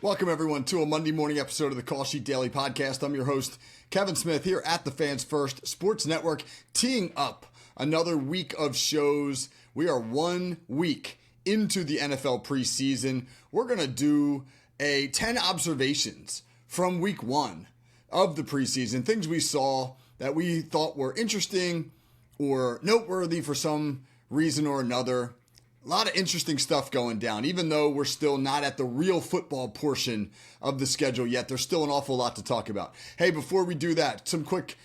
Welcome, everyone, to a Monday morning episode of the Call Sheet Daily Podcast. I'm your host, Kevin Smith, here at the Fans First Sports Network, teeing up another week of shows. We are 1 week into the NFL preseason. We're going to do 10 observations from week 1 of the preseason, things we saw that we thought were interesting or noteworthy for some reason or another. A lot of interesting stuff going down. Even though we're still not at the real football portion of the schedule yet, there's still an awful lot to talk about. Hey, before we do that, some quick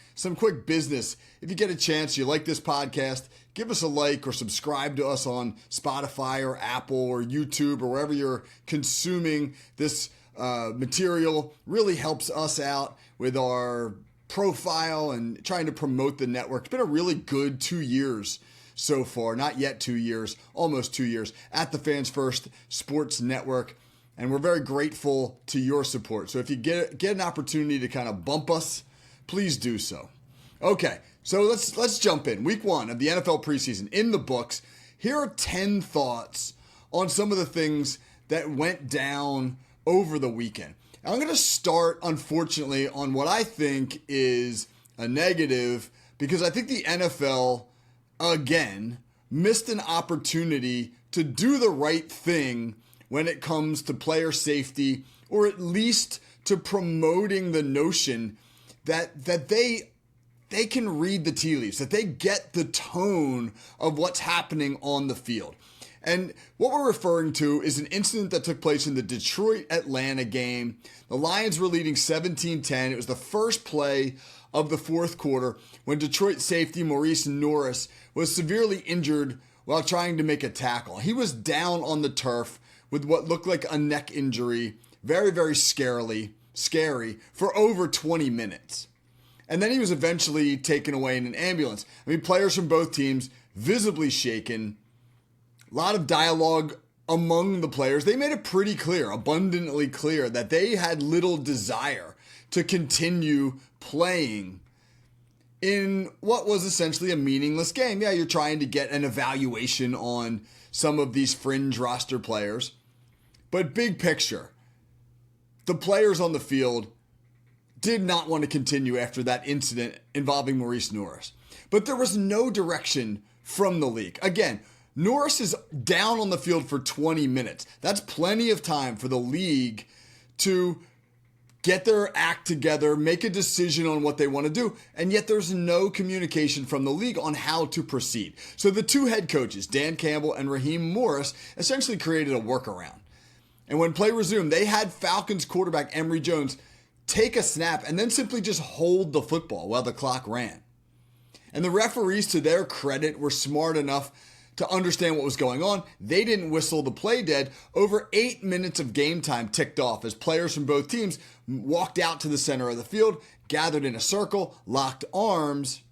business. If you get a chance, you like this podcast, give us a like or subscribe to us on Spotify or Apple or YouTube or wherever you're consuming this material. Really helps us out with our profile and trying to promote the network. It's been a really good 2 years so far, not yet 2 years, almost 2 years at the Fans First Sports Network. And we're very grateful to your support. So if you get an opportunity to kind of bump us, please do so. Okay, so let's jump in. Week 1 of the NFL preseason in the books. Here are 10 thoughts on some of the things that went down over the weekend. And I'm going to start, unfortunately, on what I think is a negative, because I think the NFL again missed an opportunity to do the right thing when it comes to player safety, or at least to promoting the notion that they can read the tea leaves, that they get the tone of what's happening on the field. And what we're referring to is an incident that took place in the Detroit-Atlanta game. The Lions were leading 17-10. It was the first play of the fourth quarter when Detroit safety Maurice Norris was severely injured while trying to make a tackle. He was down on the turf with what looked like a neck injury, very, very scary, for over 20 minutes. And then he was eventually taken away in an ambulance. I mean, players from both teams visibly shaken. A lot of dialogue among the players. They made it pretty clear, abundantly clear, that they had little desire to continue playing in what was essentially a meaningless game. Yeah, you're trying to get an evaluation on some of these fringe roster players. But big picture, the players on the field did not want to continue after that incident involving Maurice Norris. But there was no direction from the league. Again, Norris is down on the field for 20 minutes. That's plenty of time for the league to get their act together, make a decision on what they want to do, and yet there's no communication from the league on how to proceed. So the two head coaches, Dan Campbell and Raheem Morris, essentially created a workaround. And when play resumed, they had Falcons quarterback Emory Jones take a snap and then simply just hold the football while the clock ran. And the referees, to their credit, were smart enough to understand what was going on. They didn't whistle the play dead. Over 8 minutes of game time ticked off as players from both teams walked out to the center of the field, gathered in a circle, locked arms,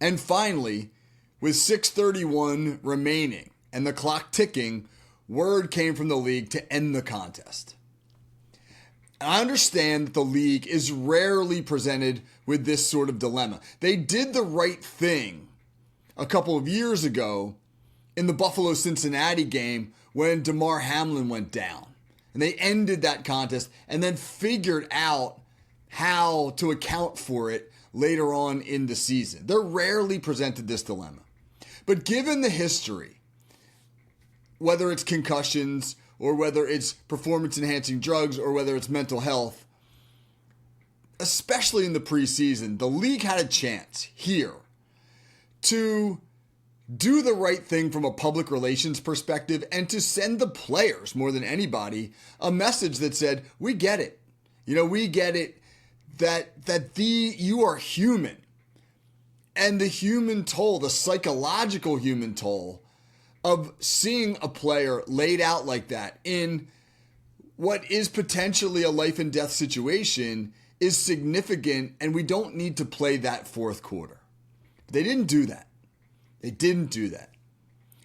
and finally, with 6:31 remaining and the clock ticking, word came from the league to end the contest. I understand that the league is rarely presented with this sort of dilemma. They did the right thing a couple of years ago in the Buffalo-Cincinnati game when Damar Hamlin went down. And they ended that contest and then figured out how to account for it later on in the season. They're rarely presented this dilemma. But given the history, whether it's concussions or whether it's performance-enhancing drugs or whether it's mental health, especially in the preseason, the league had a chance here to do the right thing from a public relations perspective and to send the players, more than anybody, a message that said, we get it. We get it that you are human. And the human toll, the psychological human toll of seeing a player laid out like that in what is potentially a life and death situation is significant, and we don't need to play that fourth quarter. They didn't do that.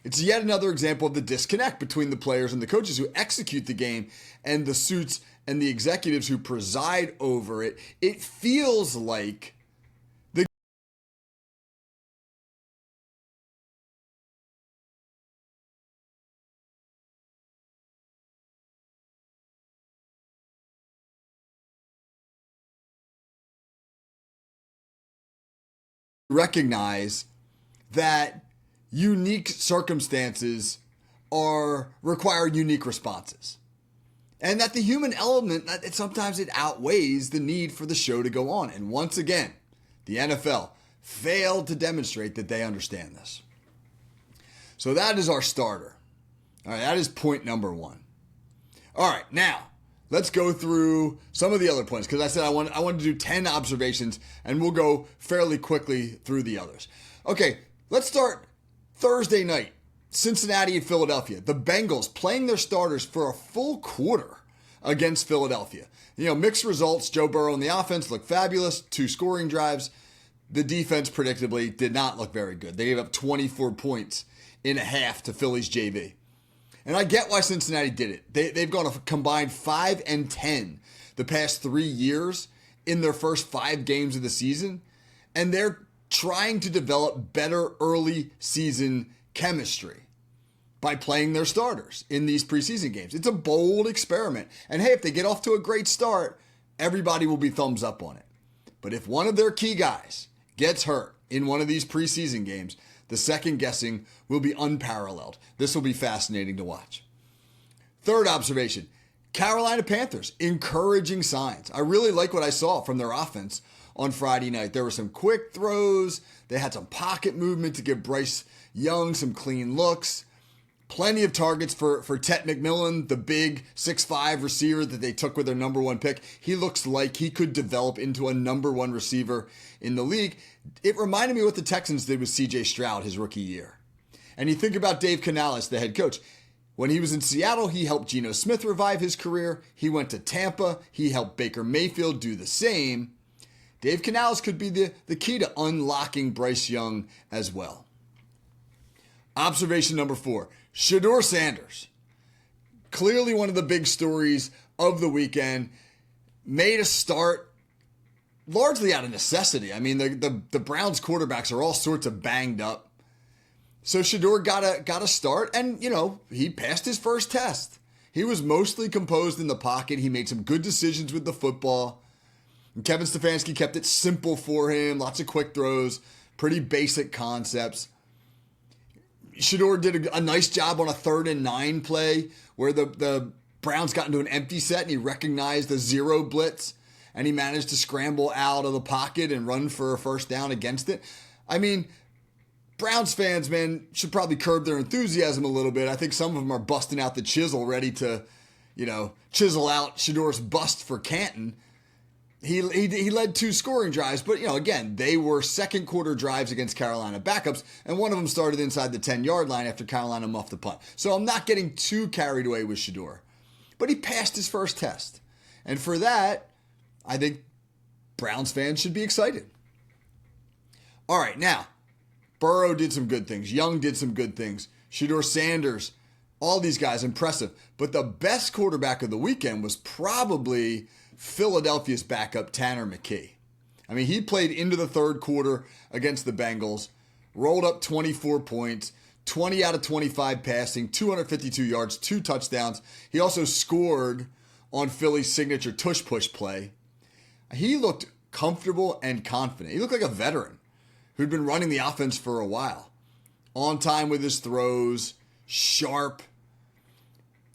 It's yet another example of the disconnect between the players and the coaches who execute the game and the suits and the executives who preside over it. It feels like recognize that unique circumstances require unique responses. And that the human element, sometimes it outweighs the need for the show to go on. And once again, the NFL failed to demonstrate that they understand this. So that is our starter. All right, that is point number one. All right, now let's go through some of the other points, because I said I want to do 10 observations, and we'll go fairly quickly through the others. Okay, let's start Thursday night. Cincinnati and Philadelphia. The Bengals playing their starters for a full quarter against Philadelphia. Mixed results. Joe Burrow on the offense looked fabulous. 2 scoring drives. The defense, predictably, did not look very good. They gave up 24 points in a half to Philly's JV. And I get why Cincinnati did it. They've gone a combined 5-10 the past 3 years in their first 5 games of the season. And they're trying to develop better early season chemistry by playing their starters in these preseason games. It's a bold experiment. And hey, if they get off to a great start, everybody will be thumbs up on it. But if one of their key guys gets hurt in one of these preseason games, the second guessing will be unparalleled. This will be fascinating to watch. Third observation, Carolina Panthers, encouraging signs. I really like what I saw from their offense on Friday night. There were some quick throws. They had some pocket movement to give Bryce Young some clean looks. Plenty of targets for Tet McMillan, the big 6'5" receiver that they took with their number 1 pick. He looks like he could develop into a number 1 receiver in the league. It reminded me what the Texans did with C.J. Stroud his rookie year. And you think about Dave Canales, the head coach. When he was in Seattle, he helped Geno Smith revive his career. He went to Tampa. He helped Baker Mayfield do the same. Dave Canales could be the key to unlocking Bryce Young as well. Observation number 4, Shedeur Sanders. Clearly one of the big stories of the weekend. Made a start largely out of necessity. I mean, the Browns quarterbacks are all sorts of banged up. So Shedeur got a start, and, he passed his first test. He was mostly composed in the pocket. He made some good decisions with the football. And Kevin Stefanski kept it simple for him. Lots of quick throws, pretty basic concepts. Shedeur did a nice job on a 3rd and 9 play where the Browns got into an empty set and he recognized a 0 blitz and he managed to scramble out of the pocket and run for a first down against it. I mean, Browns fans, man, should probably curb their enthusiasm a little bit. I think some of them are busting out the chisel ready to, chisel out Shedeur's bust for Canton. He led 2 scoring drives, but, again, they were second quarter drives against Carolina backups, and one of them started inside the 10-yard line after Carolina muffed the punt. So I'm not getting too carried away with Shedeur. But he passed his first test. And for that, I think Browns fans should be excited. All right, now, Burrow did some good things. Young did some good things. Shedeur Sanders, all these guys, impressive. But the best quarterback of the weekend was probably Philadelphia's backup, Tanner McKee. I mean, he played into the 3rd quarter against the Bengals, rolled up 24 points, 20 out of 25 passing, 252 yards, 2 touchdowns. He also scored on Philly's signature tush-push play. He looked comfortable and confident. He looked like a veteran who'd been running the offense for a while. On time with his throws, sharp.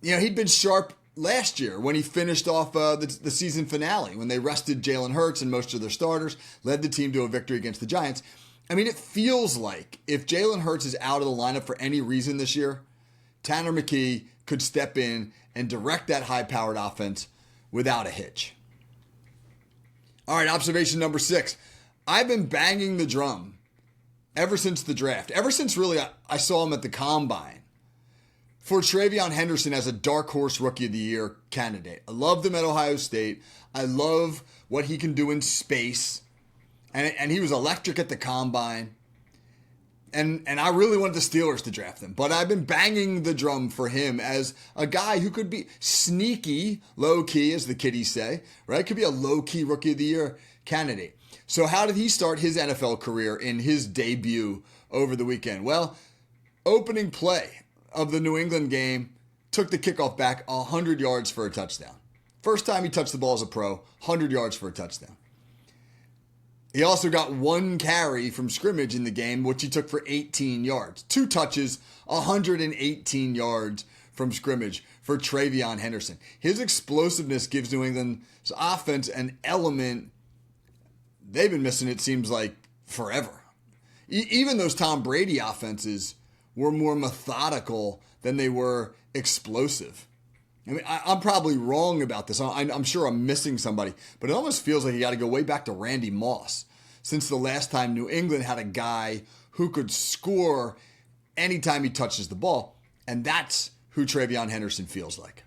He'd been sharp last year when he finished off the season finale, when they rested Jalen Hurts and most of their starters, led the team to a victory against the Giants. I mean, it feels like if Jalen Hurts is out of the lineup for any reason this year, Tanner McKee could step in and direct that high-powered offense without a hitch. All right, observation number 6. I've been banging the drum ever since the draft, ever since really I saw him at the Combine, for TreVeyon Henderson as a dark horse Rookie of the Year candidate. I loved him at Ohio State. I love what he can do in space. And he was electric at the Combine. And I really wanted the Steelers to draft him. But I've been banging the drum for him as a guy who could be sneaky, low-key, as the kiddies say, right? Could be a low-key Rookie of the Year candidate. So how did he start his NFL career in his debut over the weekend? Well, opening play of the New England game, took the kickoff back 100 yards for a touchdown. First time he touched the ball as a pro, 100 yards for a touchdown. He also got 1 carry from scrimmage in the game, which he took for 18 yards. 2 touches, 118 yards from scrimmage for TreVeyon Henderson. His explosiveness gives New England's offense an element they've been missing, it seems like, forever. Even those Tom Brady offenses were more methodical than they were explosive. I mean, I'm probably wrong about this. I'm sure I'm missing somebody, but it almost feels like you got to go way back to Randy Moss since the last time New England had a guy who could score anytime he touches the ball, and that's who TreVeyon Henderson feels like.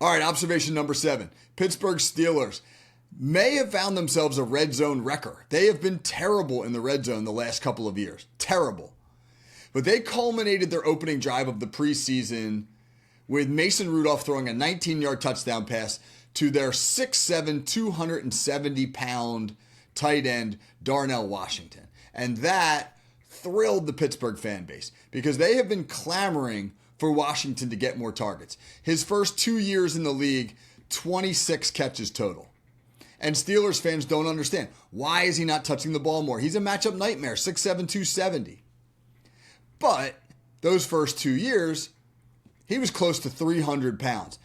All right, observation number 7. Pittsburgh Steelers may have found themselves a red zone wrecker. They have been terrible in the red zone the last couple of years. Terrible. But they culminated their opening drive of the preseason with Mason Rudolph throwing a 19-yard touchdown pass to their 6'7", 270-pound tight end, Darnell Washington. And that thrilled the Pittsburgh fan base because they have been clamoring for Washington to get more targets. His first 2 years in the league, 26 catches total. And Steelers fans don't understand. Why is he not touching the ball more? He's a matchup nightmare, 6'7", 270. But those first 2 years, he was close to 300 pounds.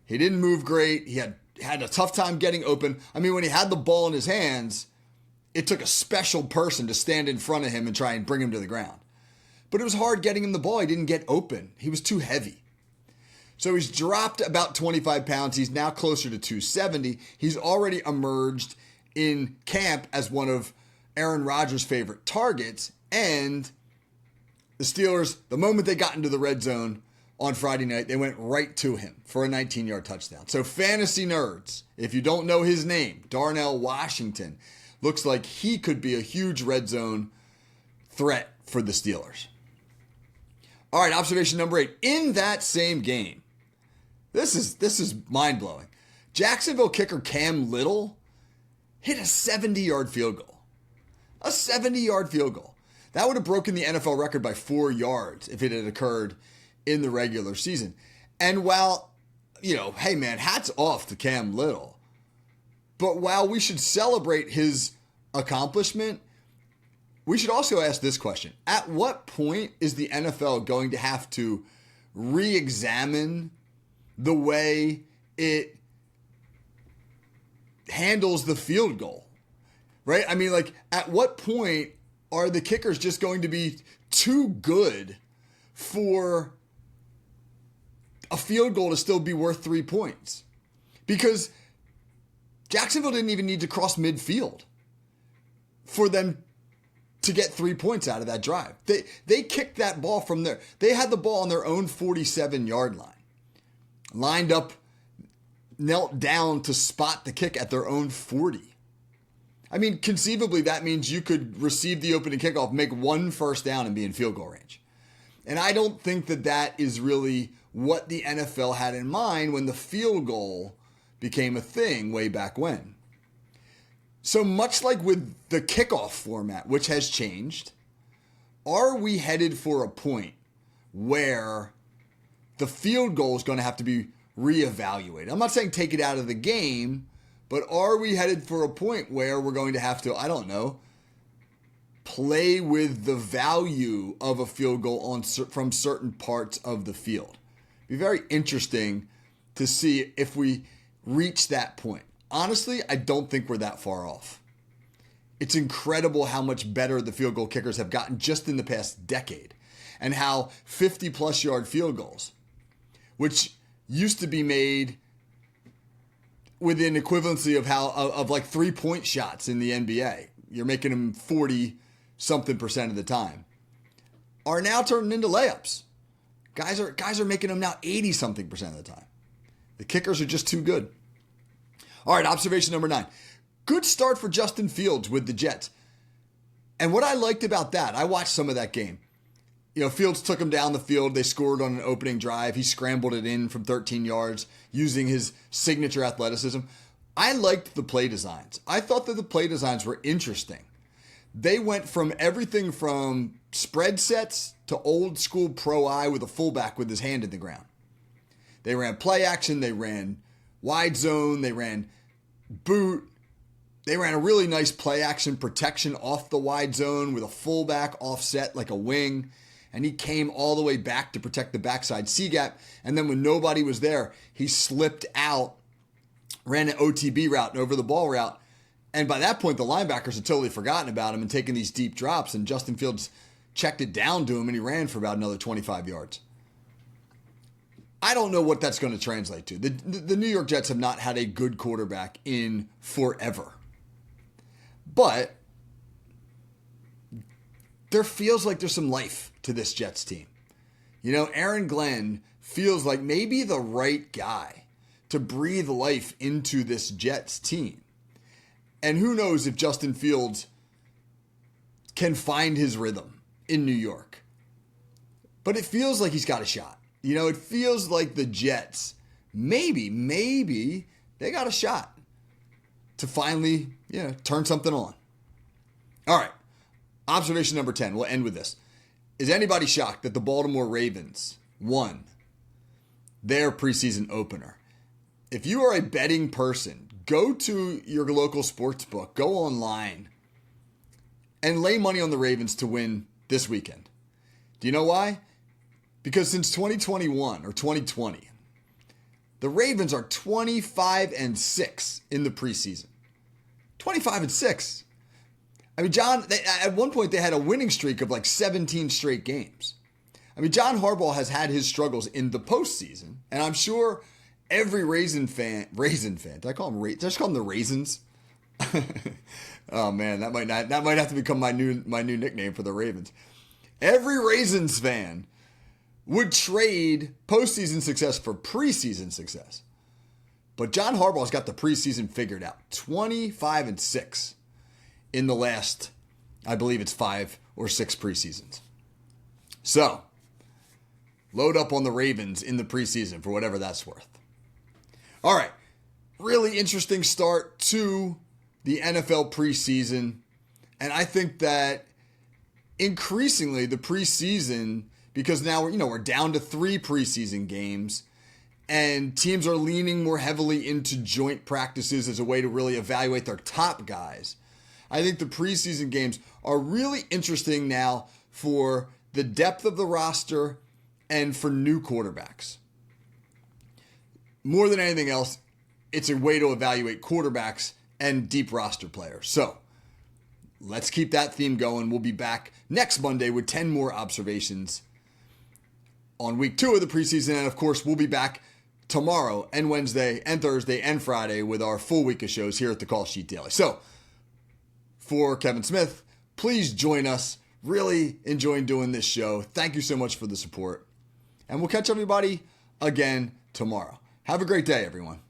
He didn't move great. He had a tough time getting open. I mean, when he had the ball in his hands, it took a special person to stand in front of him and try and bring him to the ground. But it was hard getting him the ball. He didn't get open. He was too heavy. So he's dropped about 25 pounds. He's now closer to 270. He's already emerged in camp as one of Aaron Rodgers' favorite targets. And the Steelers, the moment they got into the red zone on Friday night, they went right to him for a 19-yard touchdown. So fantasy nerds, if you don't know his name, Darnell Washington, looks like he could be a huge red zone threat for the Steelers. All right, observation number 8. In that same game, this is mind-blowing. Jacksonville kicker Cam Little hit a 70-yard field goal. A 70-yard field goal. That would have broken the NFL record by 4 yards if it had occurred in the regular season. And while, hey man, hats off to Cam Little. But while we should celebrate his accomplishment, we should also ask this question. At what point is the NFL going to have to re-examine the way it handles the field goal? Right? I mean, at what point are the kickers just going to be too good for a field goal to still be worth 3 points? Because Jacksonville didn't even need to cross midfield for them to get 3 points out of that drive. They kicked that ball from there. They had the ball on their own 47-yard line. Lined up, knelt down to spot the kick at their own 40. I mean, conceivably, that means you could receive the opening kickoff, make 1 first down, and be in field goal range. And I don't think that is really what the NFL had in mind when the field goal became a thing way back when. So much like with the kickoff format, which has changed, are we headed for a point where the field goal is going to have to be reevaluated? I'm not saying take it out of the game, but are we headed for a point where we're going to have to, play with the value of a field goal from certain parts of the field? It'd be very interesting to see if we reach that point. Honestly, I don't think we're that far off. It's incredible how much better the field goal kickers have gotten just in the past decade, and how 50-plus yard field goals, which used to be made within equivalency of like 3-point shots in the NBA, you're making them 40-something% of the time, are now turning into layups. Guys are making them now 80-something% of the time. The kickers are just too good. All right, observation number 9. Good start for Justin Fields with the Jets. And what I liked about that, I watched some of that game. Fields took him down the field. They scored on an opening drive. He scrambled it in from 13 yards using his signature athleticism. I liked the play designs. I thought that the play designs were interesting. They went from everything from spread sets to old school pro eye with a fullback with his hand in the ground. They ran play action. They ran wide zone. They ran boot. They ran a really nice play action protection off the wide zone with a fullback offset like a wing. And he came all the way back to protect the backside C-gap. And then when nobody was there, he slipped out, ran an OTB route and over the ball route. And by that point, the linebackers had totally forgotten about him and taken these deep drops. And Justin Fields checked it down to him and he ran for about another 25 yards. I don't know what that's going to translate to. The New York Jets have not had a good quarterback in forever. But there feels like there's some life to this Jets team. You know, Aaron Glenn feels like maybe the right guy to breathe life into this Jets team. And who knows if Justin Fields can find his rhythm in New York. But it feels like he's got a shot. You know, it feels like the Jets, maybe they got a shot to finally, turn something on. All right. Observation number 10. We'll end with this. Is anybody shocked that the Baltimore Ravens won their preseason opener? If you are a betting person, go to your local sports book, go online, and lay money on the Ravens to win this weekend. Do you know why? Because since 2021 or 2020, the Ravens are 25-6 in the preseason. 25-6. I mean, at one point they had a winning streak of like 17 straight games. I mean, John Harbaugh has had his struggles in the postseason, and I'm sure every Raisin fan, did I call them the Raisins? Oh man, that might have to become my new nickname for the Ravens. Every Raisins fan would trade postseason success for preseason success. But John Harbaugh's got the preseason figured out. 25-6 in the last, I believe it's 5 or 6 preseasons. So, load up on the Ravens in the preseason for whatever that's worth. All right. Really interesting start to the NFL preseason. And I think that increasingly the preseason, because now we're down to 3 preseason games and teams are leaning more heavily into joint practices as a way to really evaluate their top guys. I think the preseason games are really interesting now for the depth of the roster and for new quarterbacks. More than anything else, it's a way to evaluate quarterbacks and deep roster players. So let's keep that theme going. We'll be back next Monday with 10 more observations on week 2 of the preseason. And of course, we'll be back tomorrow and Wednesday and Thursday and Friday with our full week of shows here at the Call Sheet Daily. So for Kevin Smith, please join us. Really enjoying doing this show. Thank you so much for the support. And we'll catch everybody again tomorrow. Have a great day, everyone.